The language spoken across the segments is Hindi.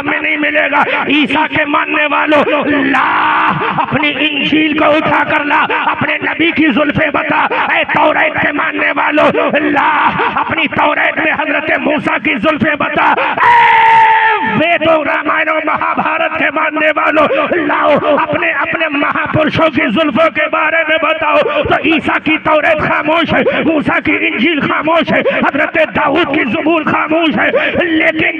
में नहीं मिलेगा। ईसा के मानने वालों, ला अपनी इंजील को उठा कर ला, अपने नबी की जुल्फे बता। ऐ तौरात के मानने वालों, ला अपनी तौरात में हजरत मूसा की जुल्फे बता। वेदों, रामायण और महाभारत के मानने वालों, लाओ अपने अपने महापुरुषों की जुल्फों के बारे में बताओ। तो ईसा की तौरात खामोश है, मूसा की इंजील खामोश है, हजरत दाऊद की ज़बूर खामोश है। लेकिन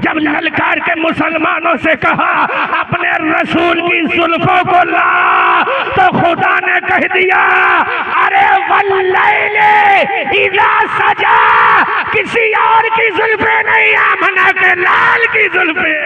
जब ललकार के मुसलमानों से कहा अपने रसूल की जुल्फों को ला, तो खुदा ने कह दिया, अरे वल्लैले इज़ा सजा, किसी और की जुल्फे नहीं, आमना के लाल की जुल्फे।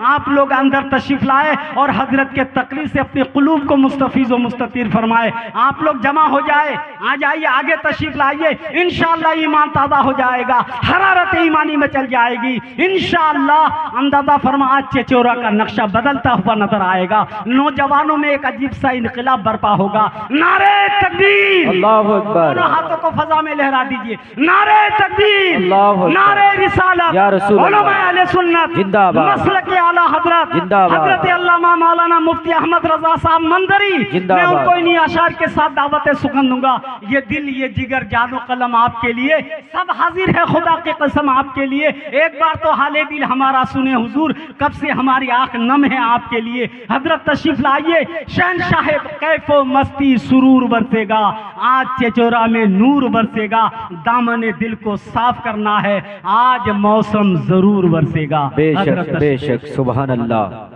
आप लोग अंदर तशरीफ लाए और हजरत के तकरीर से अपने कुलूब को मुस्तफीज व मुस्ततीर फरमाए। आप लोग जमा हो जाए, आ जाइए, आगे तशरीफ लाइए। इंशाअल्लाह ईमान ताज़ा हो जाएगा, हरारत ईमानी में चल जाएगी इंशाअल्लाह। अंदाजा फरमा, आज चेचोरा का नक्शा बदलता हुआ नजर आएगा। नौजवानों में एक अजीब सा इनकलाब बर्पा होगा। नारे तकबीर, अल्लाहु अकबर। दोनों हाथों को फजा में लहरा दीजिए। नारे तकबीर, अल्लाहु अकबर। नारे रिसालत, या रसूल अल्लाह, उलमा अहले सुन्नत जिंदाबाद, मसलक आला हजरत जिंदाबाद, हजरत अल्लामा मौलाना मुफ्ती अहमद रजा साहब मंदरी। मैं उनको इन्हीं अशार के साथ दावत सुखन दूंगा। ये दिल, ये जिगर, जानो कलम आपके लिए, सब हाजिर है खुदा की कसम आपके लिए। एक बार तो हाले दिल हमारा सुने हुजूर, कब से हमारी आंख नम है आपके लिए। हजरत तशरीफ लाइए, शहंशाह कैफो मस्ती सुरूर बरसेगा, आज चेचोरा में नूर बरसेगा। दामन दिल को साफ करना है, आज मौसम जरूर बरसेगा। बेशक बेशक, सुभान अल्लाह।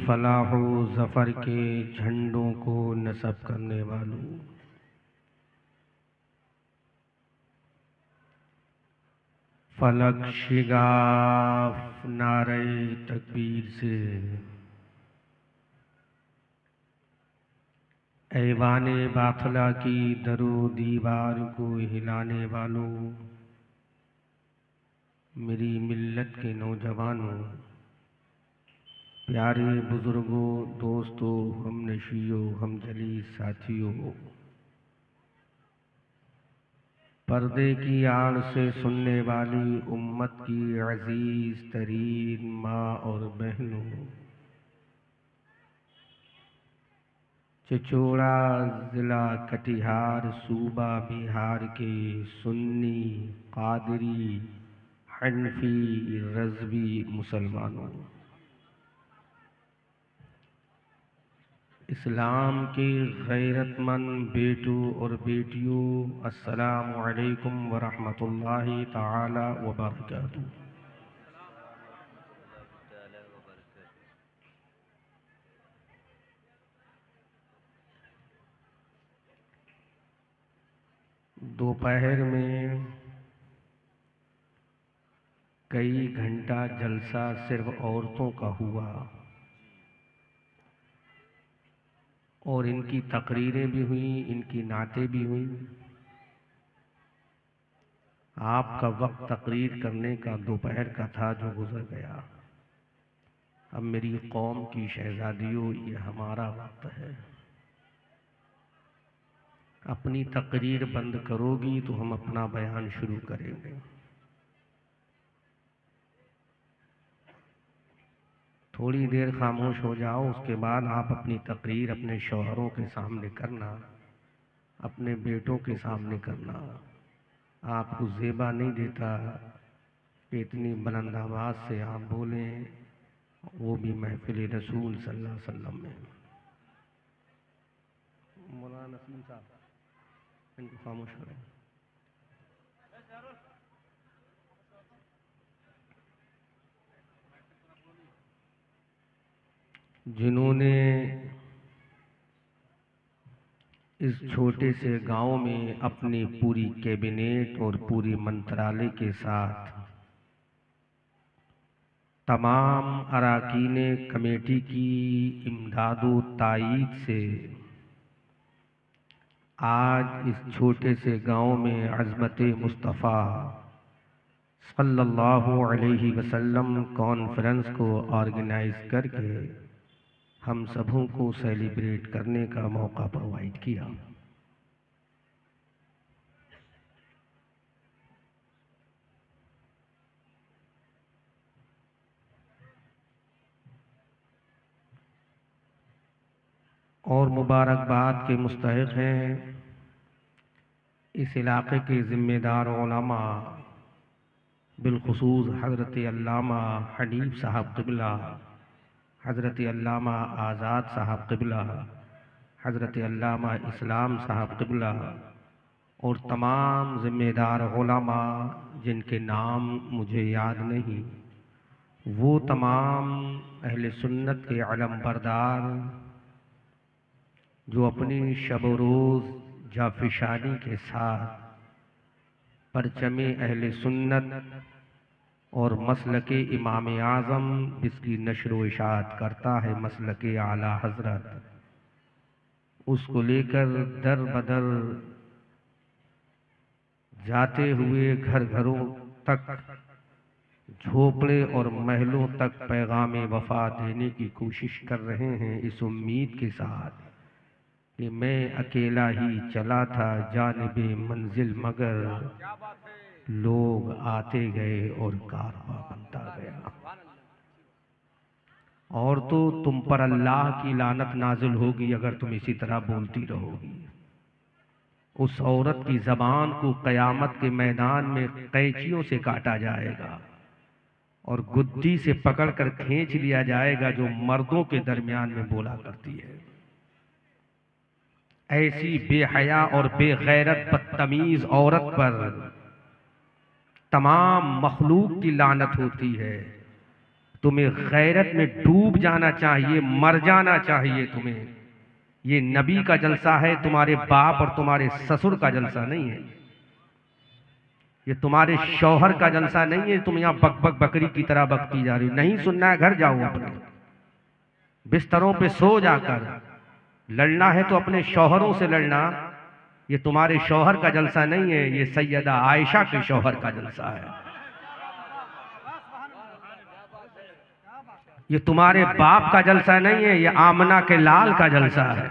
फलाहो जफर के झंडों को नस्ब करने वालों, फलक शिगाफ नारे तकबीर से, ऐवाने बाखला की दरो दीवार को हिलाने वालों, मेरी मिल्लत के नौजवानों, प्यारे बुजुर्गों, दोस्तों, हम नशियों, हम जली साथियों, पर्दे की आड़ से सुनने वाली उम्मत की अजीज तरीन माँ और बहनों, चचोड़ा जिला कटिहार सूबा बिहार के सुन्नी, कादरी, हनफी, रज़वी मुसलमानों, इस्लाम के गैरतमंद बेटों और बेटियों, अस्सलामु अलैकुम व रहमतुल्लाहि ताला व बरकातुहू। दोपहर में कई घंटा जलसा सिर्फ औरतों का हुआ और इनकी तकरीरें भी हुई, इनकी नातें भी हुई। आपका वक्त तकरीर करने का दोपहर का था जो गुजर गया। अब मेरी कौम की शहजादियों, ये हमारा वक्त है। अपनी तकरीर बंद करोगी तो हम अपना बयान शुरू करेंगे। थोड़ी देर खामोश हो जाओ, उसके बाद आप अपनी तकरीर अपने शौहरों के सामने करना, अपने बेटों के सामने करना। आपको ज़ेबा नहीं देता कि इतनी बुलंद आवाज़ से आप बोलें, वो भी महफिल रसूल सल्लल्लाहु अलैहि वसल्लम में। मौलाना नसीम साहब, इनको खामोश करें। जिन्होंने इस छोटे से गांव में अपनी पूरी कैबिनेट और पूरी मंत्रालय के साथ तमाम अराकीने कमेटी की इमदादो तायीद से आज इस छोटे से गांव में अज़मत मुस्तफ़ा सल्लल्लाहु अलैहि वसल्लम कॉन्फ्रेंस को ऑर्गेनाइज करके हम सबों को सेलिब्रेट करने का मौका प्रोवाइड किया। और मुबारकबाद के मुस्तहिक हैं इस इलाक़े के ज़िम्मेदार उलमा, बिलखुसूस हज़रत अल्लामा हनीफ साहब क़िबला, हज़रत अल्लामा आज़ाद साहब क़िबला, हज़रत अल्लामा इस्लाम साहब क़िबला और तमाम ज़िम्मेदार उलमा जिनके नाम मुझे याद नहीं, वो तमाम अहले सुन्नत के अलम बरदार जो अपनी शब रोज़ जाफिशानी के साथ परचमे अहले सुन्नत और मसलके इमाम आज़म जिसकी नशर व इशाअत करता है मसलके आला हज़रत, उसको लेकर दर बदर जाते हुए घर घरों तक, झोपड़े और महलों तक पैगाम वफ़ा देने की कोशिश कर रहे हैं, इस उम्मीद के साथ कि मैं अकेला ही चला था जानिबे मंजिल, मगर लोग आते गए और कारवां बनता गया। और तो तुम पर अल्लाह की लानत नाजिल होगी अगर तुम इसी तरह बोलती रहोगी। उस औरत की ज़बान को क़यामत के मैदान में कैंचियों से काटा जाएगा और गुद्दी से पकड़कर खींच लिया जाएगा जो मर्दों के दरमियान में बोला करती है। ऐसी बेहया और बेगैरत बदतमीज औरत पर तमाम मखलूक की लानत होती है। तुम्हें गैरत में डूब जाना चाहिए, मर जाना चाहिए तुम्हें। ये नबी का जलसा है, तुम्हारे बाप और तुम्हारे ससुर का जलसा नहीं है। ये तुम्हारे शौहर का जलसा नहीं है। तुम यहाँ बक बक बकरी की तरह बकती जा रही हो। नहीं सुनना है, घर जाओ, अपने बिस्तरों पे सो जाकर। लड़ना है तो अपने शौहरों से लड़ना। ये तुम्हारे शौहर का जलसा नहीं है, ये सैयदा आयशा के शौहर का जलसा है। ये तुम्हारे बाप का जलसा नहीं है, ये आमना के लाल का जलसा है।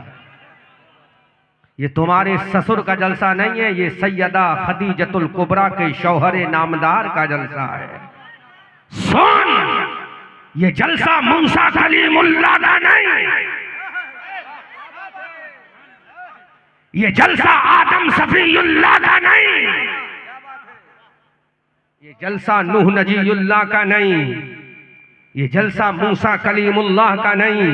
ये तुम्हारे ससुर का जलसा नहीं है, ये सैयदा खदीजतुल कुबरा के शौहर नामदार का जलसा है। सुन, ये जलसा मूसा कलीमुल्लाह का नहीं, ये जलसा आदम सफीउल्लाह का नहीं, ये जलसा नूह नजीउल्लाह का नहीं, ये जलसा मूसा कलीमुल्लाह का नहीं,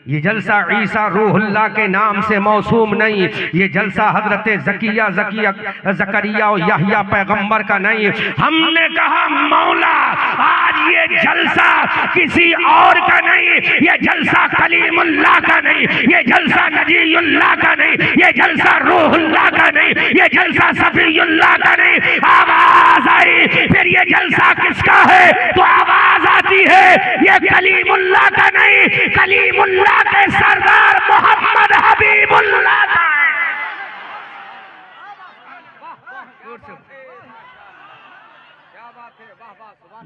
ये जलसा ईसा रूहुल्लाह के नाम से मौसूम नहीं, ये जलसा हजरत ज़करिया और याहिया पैगंबर का नहीं। हमने कहा मौला आज ये जलसा किसी और का नहीं, ये जलसा कलीमुल्लाह का नहीं, ये जलसा नजीउल्लाह का नहीं, ये जलसा रूहुल्लाह का नहीं, ये जलसा सफीउल्लाह का नहीं। आवाज आई, फिर ये जलसा किसका है? तो आवाज आती है ये कलीमुल्लाह का नहीं, कलीमुल्लाह के सरदार मोहम्मद हबीबुल्लाह का है।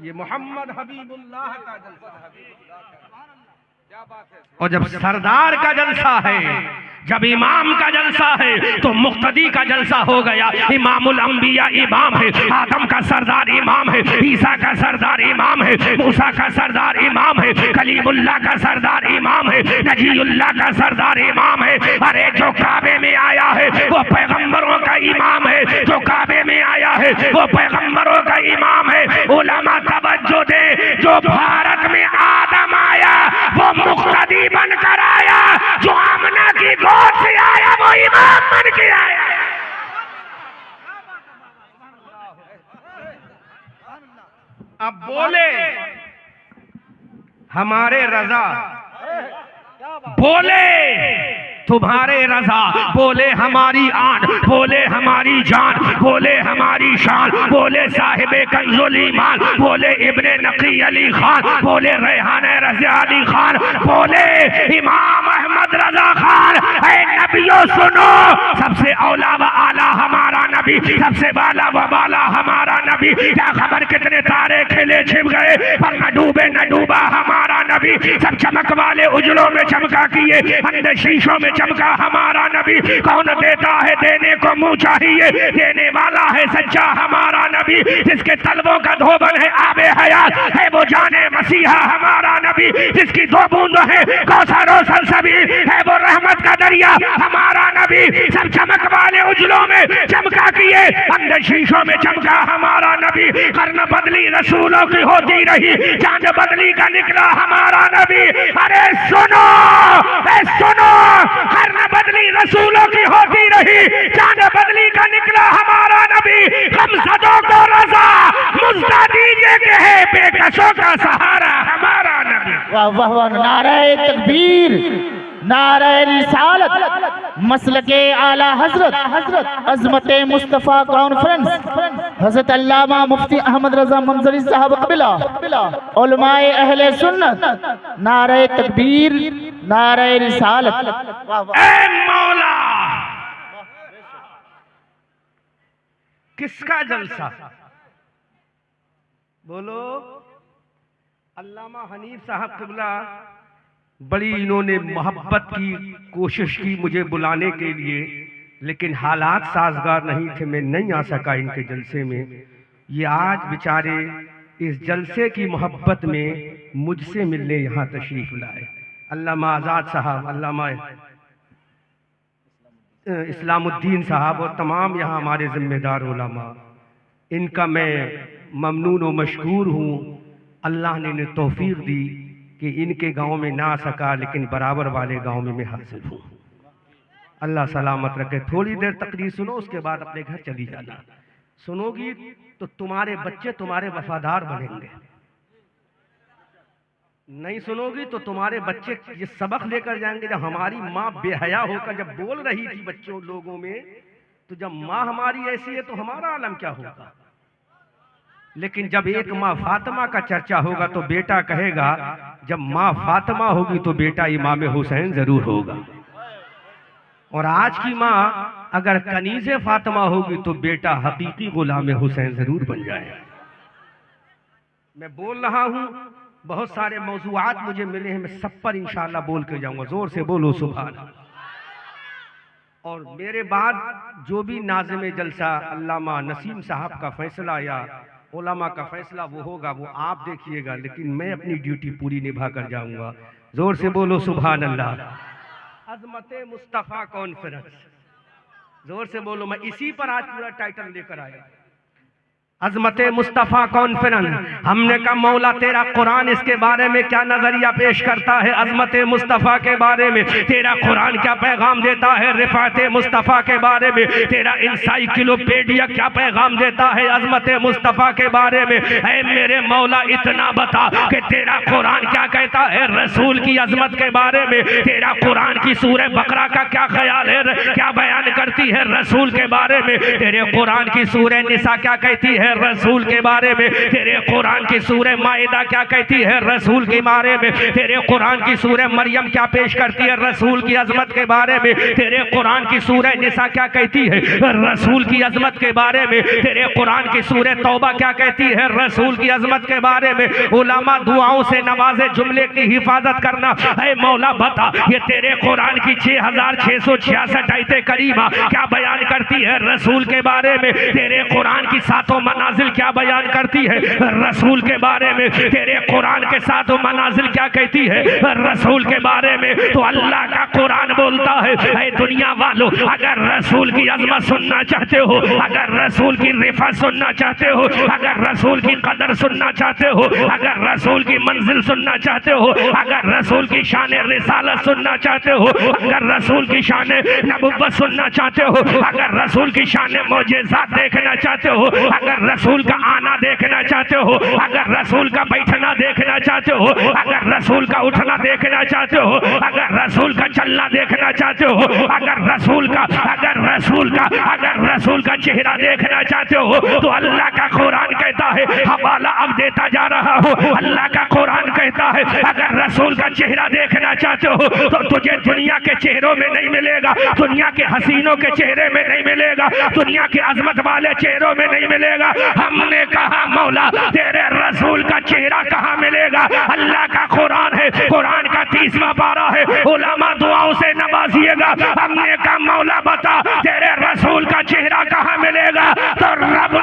ये मोहम्मद हबीबुल्लाह का जलसा है। और जब सरदार का जलसा है, जब इमाम का जलसा है, तो मुक्तदी का जलसा हो गया। इमामुल अंबिया इमाम है, आदम का सरदार इमाम है, ईसा का सरदार इमाम है, मूसा का सरदार इमाम है, कलीमुल्लाह का सरदार इमाम है, नजीउल्लाह का सरदार इमाम है। अरे जो काबे में आया है वो पैगंबरों का इमाम है, जो काबे में आया है वो पैगंबरों का इमाम है। उलमा तवज्जो दे, जो भारत में आदम आया वो मुक्तदी बनकर आया, जो आमना की गोद से आया वो इमाम बन के आया। अब बोले हमारे रजा, बोले तुम्हारे रजा, बोले हमारी आन, बोले हमारी जान, बोले हमारी शान, बोले साहिबे कंजुल ईमान, बोले इब्ने नकी अली खान, बोले रेहान रज़ा अली खान, बोले इमाम अहमद रजा खान। ऐ नबियों सुनो, सबसे औला व आला हमारा नबी, सबसे बाला व बाला हमारा नबी। क्या खबर कितने तारे खिले छिप गए, पर न डूबे न डूबा हमारा नबी, सब चमक वाले उजलों में चमका किए, अंधे शीशों में चमका हमारा नबी। कौन देता है देने को मुंह चाहिए, देने वाला है सच्चा हमारा नबी। जिसके तलवों का धोबन है आबे हयात है वो जाने मसीहा हमारा नबी। जिसकी दो बूंद है कौसर और सलसबील है वो रहमत का दरिया हमारा नबी। सब चमक वाले उजलों में चमका किए, अंधे शीशों में चमका हमारा नबी। कर्न बदली रसूलों की होती रही, चांद बदली का निकला हमारा नबी। अरे सुनो कर्न बदली रसूलों की होती रही, चांद बदली का निकला हमारा नबी। गमज़दों को रज़ा मुज़्दा दीजिए कि है बेकसों का सहारा हमारा नबी। वाह वाह वाह, नारे तकबीर, नारे रिसालत, मसलके आला हजरत अजमत मुस्तफ़ा कॉन्फ्रेंस, हजरत अल्लामा मुफ्ती अहमद रजा मंजरी साहब कबिला, उलमाए अहले सुन्नत, नारे तकबीर, नारे रिसालत। ऐ मौला, किसका जलसा? बोलो। अल्लामा हनीफ साहब क़िबला बड़ी इन्होंने मोहब्बत की कोशिश की मुझे बुलाने के लिए, लेकिन हालात साजगार नहीं थे, मैं नहीं आ सका इनके जलसे में। ये आज बेचारे इस जलसे की मोहब्बत में मुझसे मिलने यहाँ तशरीफ लाए। अल्लामा आज़ाद साहब, अल्लामा इस्लामुद्दीन साहब और तमाम यहाँ हमारे ज़िम्मेदार उलमा, इनका मैं ममनून व मशकूर हूँ। अल्लाह ने इन्हें तौफीक दी कि इनके गांव में ना आ सका, लेकिन बराबर वाले गांव में मैं हाजिर हूँ। अल्लाह सलामत रखे। थोड़ी देर तकरीर सुनो, उसके बाद अपने घर चली जाना। सुनोगी तो तुम्हारे बच्चे तुम्हारे वफादार बनेंगे, नहीं सुनोगी तो तुम्हारे बच्चे ये सबक लेकर जाएंगे। जब हमारी माँ बेहया होकर जब बोल रही थी बच्चों लोगों में, तो जब माँ हमारी ऐसी है तो हमारा आलम क्या होगा। लेकिन जब एक माँ फातिमा का चर्चा होगा तो बेटा कहेगा, जब माँ फातिमा होगी तो बेटा इमाम हुसैन जरूर होगा। और आज की माँ अगर कनीज़े फातिमा होगी तो बेटा हकीकी गुलाम हुसैन जरूर बन जाएगा। मैं बोल रहा हूँ, बहुत सारे मौज़ूआत मुझे मिले हैं, मैं सब पर इंशाअल्लाह बोल के जाऊंगा। जोर से बोलो सुभान अल्लाह। और मेरे बाद जो भी नाज़िम जलसा अल्लामा नसीम साहब का फैसला या उलमा का फैसला वो होगा, वो आप देखिएगा, लेकिन मैं अपनी ड्यूटी पूरी निभा कर जाऊंगा। जोर से बोलो सुभान अल्लाह। अज़मत मुस्तफ़ा कॉन्फ्रेंस, जोर से बोलो। मैं इसी पर आज पूरा टाइटल लेकर आया, अज़मत मुस्तफ़ा कॉन्फ्रेंस। हमने कहा मौला तेरा कुरान इसके बारे में क्या नजरिया पेश करता है, अज़मत मुस्तफ़ा के बारे में तेरा कुरान क्या पैगाम देता है, रिफ़ात मुस्तफ़ा के बारे में तेरा इंसाइक्लोपीडिया क्या पैगाम देता है, अज़मत मुस्तफ़ा के बारे में। ऐ मेरे मौला इतना बता कि तेरा कुरान क्या कहता है रसूल की अज़मत के बारे में। तेरा कुरान की सूरह बकरा का क्या ख्याल है, क्या बयान करती है रसूल के बारे में। तेरे कुरान की सूरह निसा क्या कहती है रसूल के बारे में। तेरे कुरान की सूरह माइदा क्या कहती है रसूल के बारे में। तेरे कुरान की सूरह मरियम क्या पेश करती है रसूल की अजमत के बारे में। तेरे कुरान की सूरह निसा क्या कहती है रसूल की अजमत के बारे में। तेरे कुरान की सूरह तौबा क्या कहती है रसूल की अजमत के बारे में। उलमा दुआओं से नवाजे, जुमले की हिफाजत करना। ऐ मौला बता ये तेरे कुरान की 6666 आयते करीमा क्या बयान करती है रसूल के बारे में। तेरे कुरान की सातों मनाजिल क्या बयान करती है रसूल के बारे में। तेरे कुरान के साथ मनाजिल क्या कहती है रसूल के बारे में। तो अल्लाह का कुरान बोलता है, ऐ दुनिया वालों अगर रसूल की अज़मत सुनना चाहते हो, अगर रसूल की रिफ़त सुनना चाहते हो, अगर रसूल की कदर सुनना चाहते हो, अगर रसूल की मंजिल सुनना चाहते हो, अगर रसूल की शान रिसालत सुनना चाहते हो, अगर रसूल की शान नबुव्वत सुनना चाहते हो, अगर रसूल की शान मौजिज़ात देखना चाहते हो, अगर रसूल का आना देखना चाहते हो, अगर रसूल का बैठना देखना चाहते हो, अगर रसूल का उठना देखना चाहते हो, अगर रसूल का चलना देखना चाहते हो, अगर रसूल का, अगर रसूल का चेहरा देखना चाहते हो तो अल्लाह का कुरान कहता है, हवाला अब देता जा रहा हो, अल्लाह का कुरान कहता है अगर रसूल का चेहरा देखना चाहते हो तो तुझे दुनिया के चेहरों में नहीं मिलेगा, दुनिया के हसीनों के चेहरे में नहीं मिलेगा, दुनिया के अजमत वाले चेहरों में नहीं मिलेगा। हमने कहा मौला तेरे रसूल का चेहरा कहाँ मिलेगा? अल्लाह का कुरान है, कुरान का 30वां पारा है, उलमा दुआओं से नवाजिएगा। हमने कहा मौला बता तेरे रसूल का चेहरा कहाँ मिलेगा? तो रब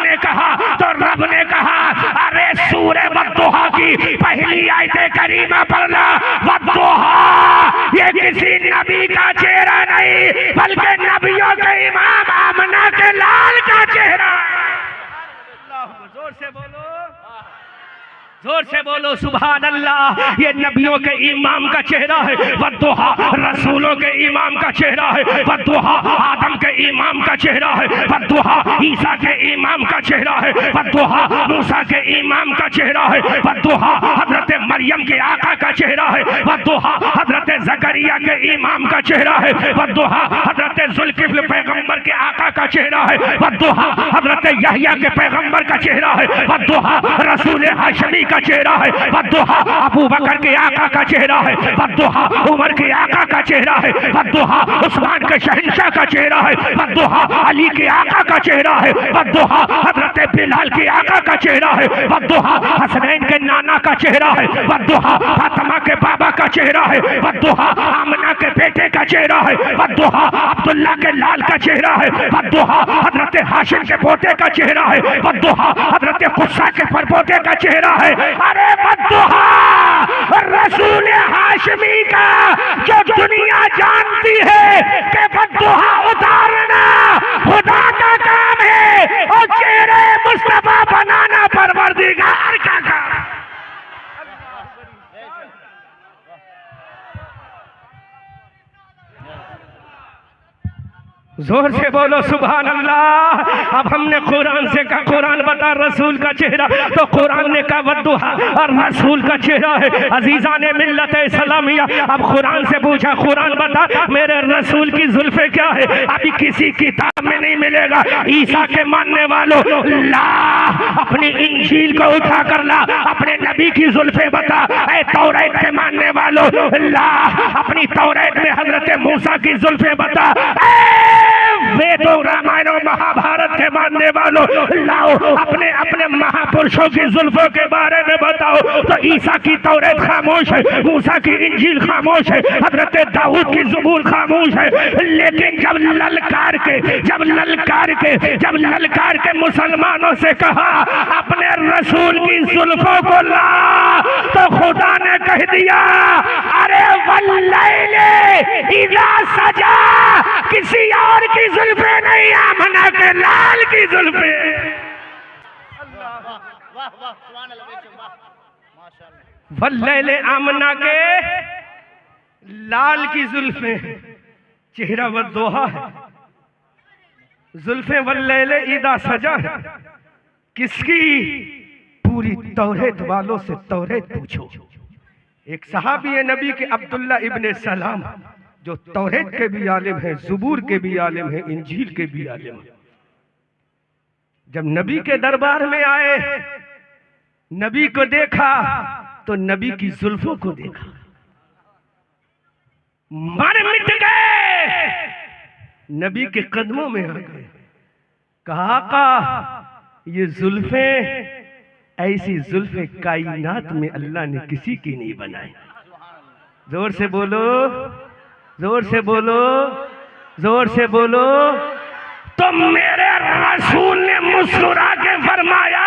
ने कहा अरे सूरे वद्दुहा की पहली आयत करीमा पढ़ना। वद्दुहा ये किसी नबी का चेहरा नहीं बल्कि नबियों के इमाम आमना के लाल का चेहरा। जोर से बोलो, जोर से बोलो सुभान अल्लाह। ये नबियों के इमाम का चेहरा है, वद्दुहा रसूलों के इमाम का चेहरा है, वद्दुहा आदम के इमाम का चेहरा है, वद्दुहा ईसा के इमाम का चेहरा है, वद्दुहा मूसा के इमाम का चेहरा है, वद्दुहा हजरत मरियम के आका का चेहरा है, वद्दुहा हजरत जकरिया के इमाम का चेहरा है, वद्दुहा हजरत जुल्किफ्ल पैगंबर के आका का चेहरा है, वद्दुहा हजरत यहया के पैगंबर का चेहरा है, वद्दुहा रसूल हाशमी का चेहरा है, वद्दुहा अबू बकर के आका का चेहरा है, वद्दुहा उमर के आका का चेहरा है, वद्दुहा उस्मान के शहंशाह का चेहरा है, वद्दुहा अली के आका का चेहरा है, वद्दुहा हजरत बिलाल के आका का चेहरा है, वद्दुहा हसनैन के नाना का चेहरा है, वद्दुहा फातिमा के बाबा का चेहरा है, वद्दुहा आमना के बेटे का चेहरा है, वद्दुहा अब्दुल्ला के लाल का चेहरा है, वद्दुहा हजरत हाशिम के पोते का चेहरा है, वद्दुहा हजरत कुस्सा के परपोते का चेहरा है। अरे वद्दुहा रसूल हाशमी का जो दुनिया जानती है कि वद्दुहा उतारना खुदा का काम है और चेहरे मुस्तफा बनाना परवरदिगार का काम। जोर से बोलो सुभान अल्लाह। अब हमने कुरान से कहा कुरान बता रसूल का चेहरा, तो कुरान ने कहा वद्दुहा और रसूल का चेहरा है। अजीजा ने मिल्लत इस्लामिया अब कुरान से पूछा कुरान बता मेरे रसूल की जुल्फे क्या है? अभी किसी किताब में नहीं मिलेगा। ईसा के मानने वालों ला अपनी इंजील को उठा कर ला, अपने नबी की जुल्फे बता। ऐ तौरात के मानने वालों ला अपनी तौरात में हजरत मूसा की जुल्फे बता। वेदों रामायण और महाभारत के मानने वालों लाओ अपने अपने महापुरुषों की जुल्फों के बारे में बताओ। तो ईसा की तौरात खामोश है, मूसा की इंजील खामोश है, हजरत दाऊद की ज़बूर खामोश है। लेकिन जब ललकार के मुसलमानों से कहा अपने रसूल की जुल्फों को ला, तो खुदा ने कह दिया अरे वल्लैले इज़ा सजा, किसी और की जुल्फे नहीं, आमना के लाल की जुल्फे। वल्लैले आमना के लाल की जुल्फे, चेहरा वद्दुहा है, जुल्फे वल्लैले इज़ा सजा। किसकी? पूरी तौरात वालों से तौरात पूछो। एक सहाबी नबी के अब्दुल्ला इब्ने सलाम जो तौरात के भी आलिम हैं, ज़बूर के भी आलिम हैं, इंजील के भी आलिम हैं, जब नबी के दरबार में आए, नबी को देखा तो नबी की जुल्फों को देखा, मर मिट गए, नबी के कदमों में आ गए। कहा आका ये जुल्फे ऐसी जुल्फे कायनात में अल्लाह ने किसी की नहीं बनाई। जोर से बोलो, जोर से बोलो, जोर से बोलो। तो मेरे रसूल ने मुस्कुरा के फरमाया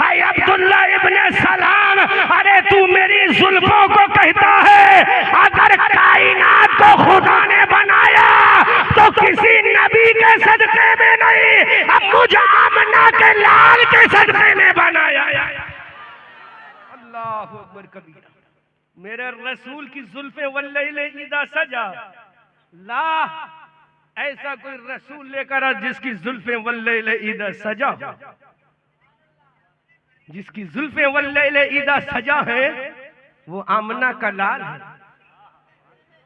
ऐ अब्दुल्ला इब्ने सलाम, अरे तू मेरी जुल्फों को कहता है, अगर कायनात को खुदा ने बनाया तो किसी नबी के सदके में नहीं, अब मुझे आमना के लाल के सदके में बनाया। अल्लाहु अकबर कबीरा। मेरे रसूल की जुल्फे वल्लैले इज़ा सजा ला, ऐसा कोई रसूल लेकर आ जिसकी जुल्फे वल्लैले इज़ा सजा, जिसकी जुल्फे वल्लैले इज़ा सजा है वो आमना का लाल है,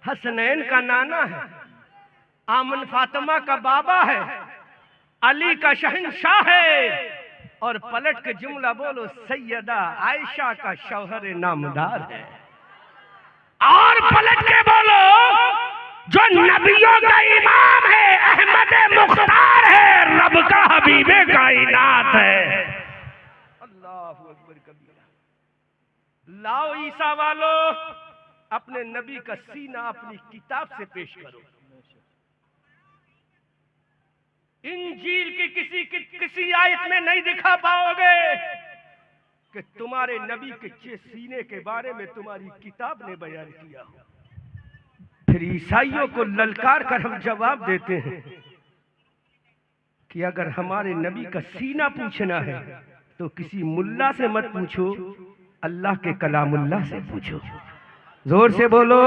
हसनैन का नाना है, आमन फातिमा का बाबा है, अली का शहंशाह है, और पलट के जुमला बोलो सैयदा आयशा का शौहर नामदार है। और पलट के बोलो जो नबियों का इमाम है, अहमद मुख्तार है, रब का हबीबे कायनात है। अल्लाहु अकबर कबीरा। लाओ ईसा वालो अपने नबी का सीना अपनी किताब से पेश करो। इंजील की किसी आयत में नहीं दिखा पाओगे कि तुम्हारे नबी के सीने के बारे में तुम्हारी किताब ने बयान किया हो। फिर ईसाइयों को ललकार कर हम जवाब देते हैं कि अगर हमारे नबी का सीना पूछना है तो किसी मुल्ला से मत पूछो, अल्लाह के कलामुल्लाह से पूछो। जोर से बोलो,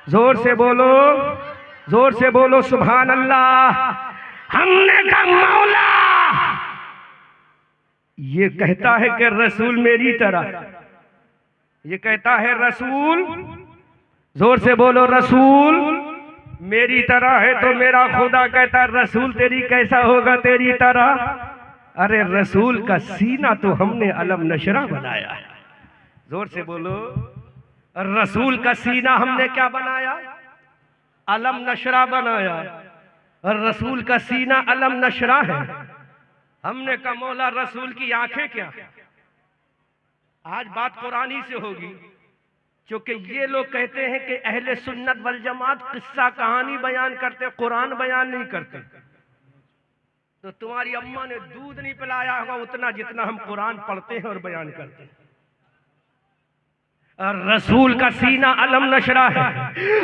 जोर से बोलो, जोर से बोलो सुभान अल्लाह। हमने कहा मौला ये कहता है कि रसूल मेरी तरह, ये कहता है रसूल, जोर से बोलो रसूल मेरी तरह है, तो मेरा खुदा कहता है रसूल तेरी कैसा होगा तेरी तरह। अरे रसूल का सीना तो हमने अलम नशरा बनाया है। जोर से बोलो, रसूल का सीना हमने क्या बनाया? अलम नशरा बनाया। और रसूल का सीना अलम नशरा है। हमने कहा मौला रसूल की आंखें क्या? आज बात कुरानी से होगी, क्योंकि ये लोग कहते हैं कि अहले सुन्नत वल जमात किस्सा कहानी बयान करते, कुरान बयान नहीं करते। तो तुम्हारी अम्मा ने दूध नहीं पिलाया होगा उतना जितना हम कुरान पढ़ते हैं और बयान करते हैं। रसूल का सीना अलम नशरा है।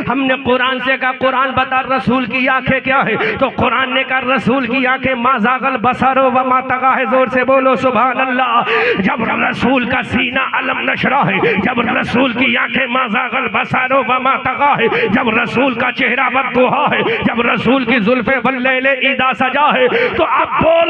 हमने कुरान से कहा कुरान बता रसूल की आंखें क्या है, तो कुरान ने कहा रसूल की आंखें माज़ागल बसरो व मा तगा है। जोर से बोलो सुभान अल्लाह। जब रसूल का सीना अलम नशरा है, जब रसूल की आंखें माज़ागल बसरो व मा तगा है, जब रसूल का चेहरा बदगुहा है, जब रसूल की जुल्फे वल्लैल इदा सजा है, तो अब बोल